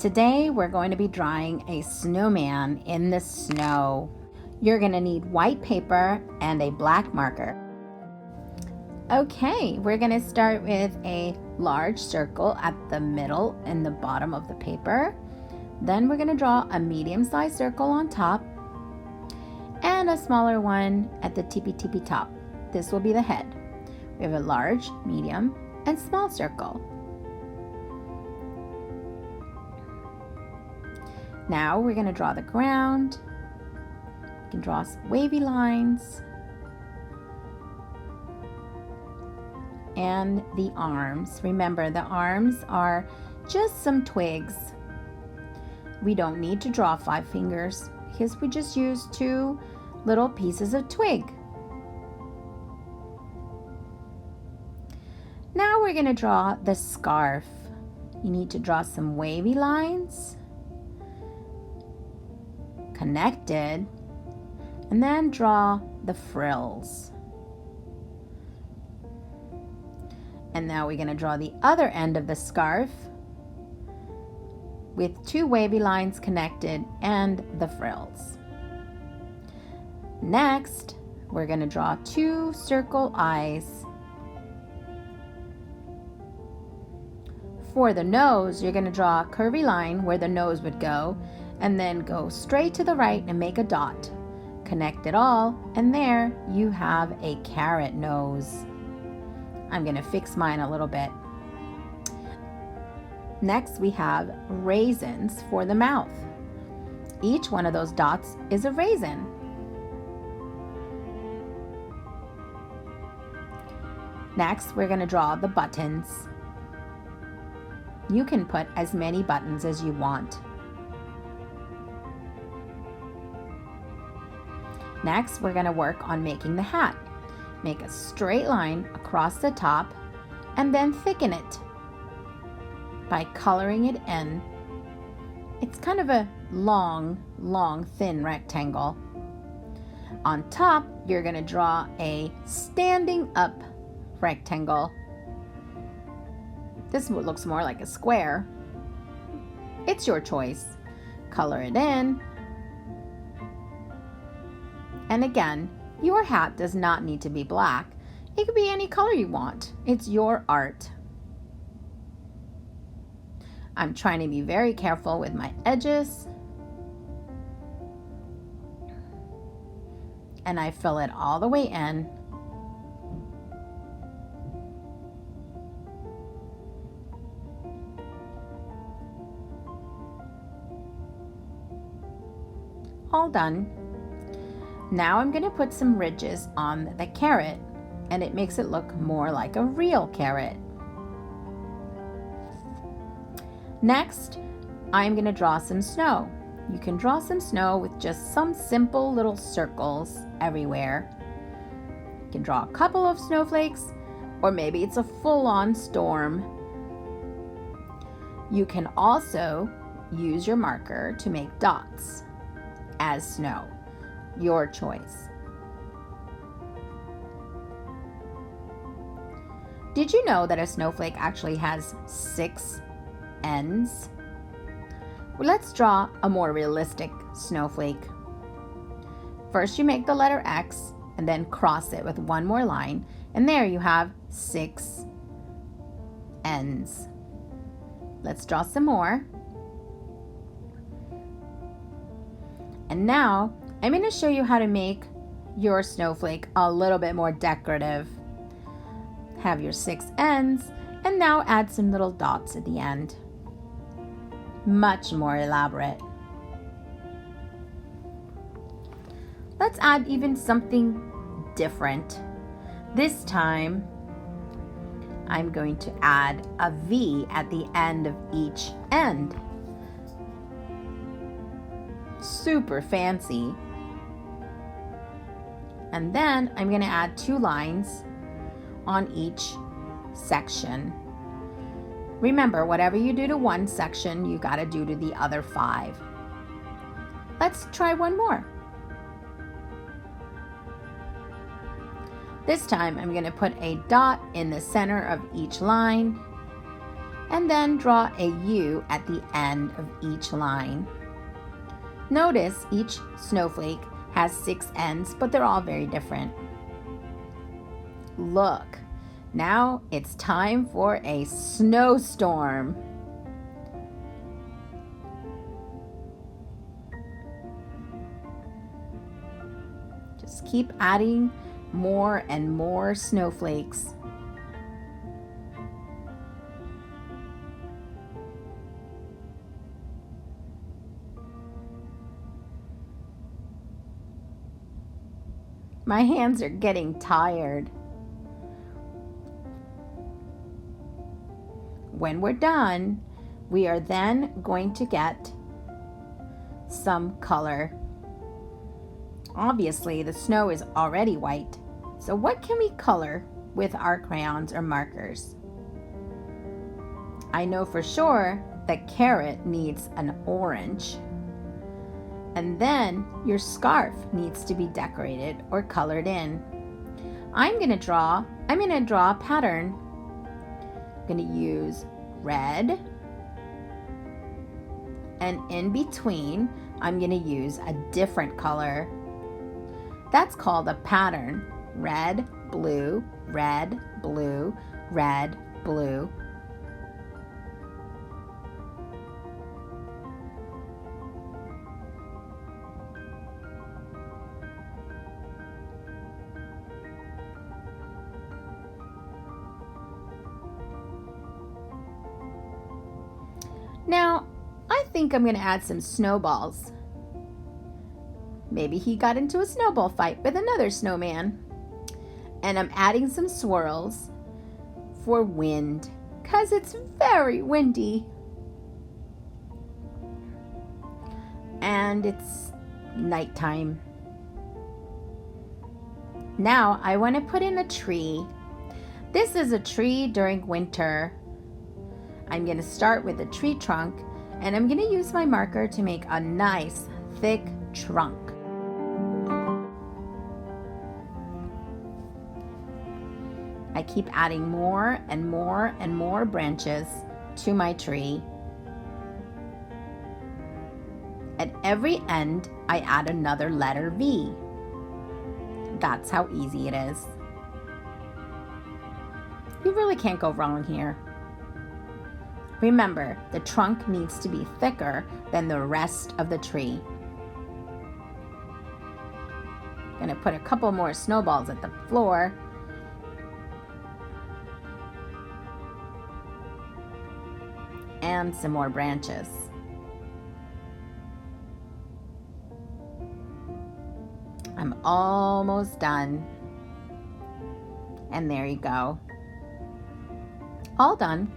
Today we're going to be drawing a snowman in the snow. You're going to need white paper and a black marker. Okay, we're going to start with a large circle at the middle and the bottom of the paper. Then we're going to draw a medium-sized circle on top and a smaller one at the tippy top. This will be the head. We have a large, medium, and small circle. Now we're going to draw the ground. You can draw some wavy lines. And the arms. Remember, the arms are just some twigs. We don't need to draw 5 fingers because we just use 2 little pieces of twig. Now we're going to draw the scarf. You need to draw some wavy lines, connected, and then draw the frills. And now we're going to draw the other end of the scarf with 2 wavy lines connected and the frills. Next, we're going to draw 2 circle eyes. For the nose, you're going to draw a curvy line where the nose would go, and then go straight to the right and make a dot. Connect it all, and there you have a carrot nose. I'm going to fix mine a little bit. Next, we have raisins for the mouth. Each one of those dots is a raisin. Next, we're going to draw the buttons. You can put as many buttons as you want. Next, we're going to work on making the hat. Make a straight line across the top and then thicken it by coloring it in. It's kind of a long, thin rectangle. On top, you're going to draw a standing up rectangle. This looks more like a square. It's your choice. Color it in. And again, your hat does not need to be black. It could be any color you want. It's your art. I'm trying to be very careful with my edges. And I fill it all the way in. All done. Now I'm going to put some ridges on the carrot, and it makes it look more like a real carrot. Next, I'm going to draw some snow. You can draw some snow with just some simple little circles everywhere. You can draw a couple of snowflakes, or maybe it's a full-on storm. You can also use your marker to make dots as snow. Your choice. Did you know that a snowflake actually has 6 ends? Well, let's draw a more realistic snowflake. First, you make the letter X and then cross it with one more line, and there you have 6 ends. Let's draw some more. And now I'm going to show you how to make your snowflake a little bit more decorative. Have your 6 ends, and now add some little dots at the end. Much more elaborate. Let's add even something different. This time, I'm going to add a V at the end of each end. Super fancy. And then I'm going to add 2 lines on each section. Remember, whatever you do to one section, you got to do to the other 5. Let's try one more. This time I'm going to put a dot in the center of each line and then draw a U at the end of each line. Notice each snowflake has 6 ends, but they're all very different. Look, now it's time for a snowstorm. Just keep adding more and more snowflakes. My hands are getting tired. When we're done, we are then going to get some color. Obviously, the snow is already white. So what can we color with our crayons or markers? I know for sure that carrot needs an orange. And then your scarf needs to be decorated or colored in. I'm gonna draw a pattern. I'm gonna use red, and in between, I'm gonna use a different color. That's called a pattern. Red, blue, red, blue, red, blue. Now, I think I'm going to add some snowballs. Maybe he got into a snowball fight with another snowman. And I'm adding some swirls for wind, because it's very windy. And it's nighttime. Now, I want to put in a tree. This is a tree during winter. I'm going to start with the tree trunk, and I'm going to use my marker to make a nice thick trunk. I keep adding more and more and more branches to my tree. At every end, I add another letter V. That's how easy it is. You really can't go wrong here. Remember, the trunk needs to be thicker than the rest of the tree. I'm going to put a couple more snowballs at the floor. And some more branches. I'm almost done. And there you go. All done.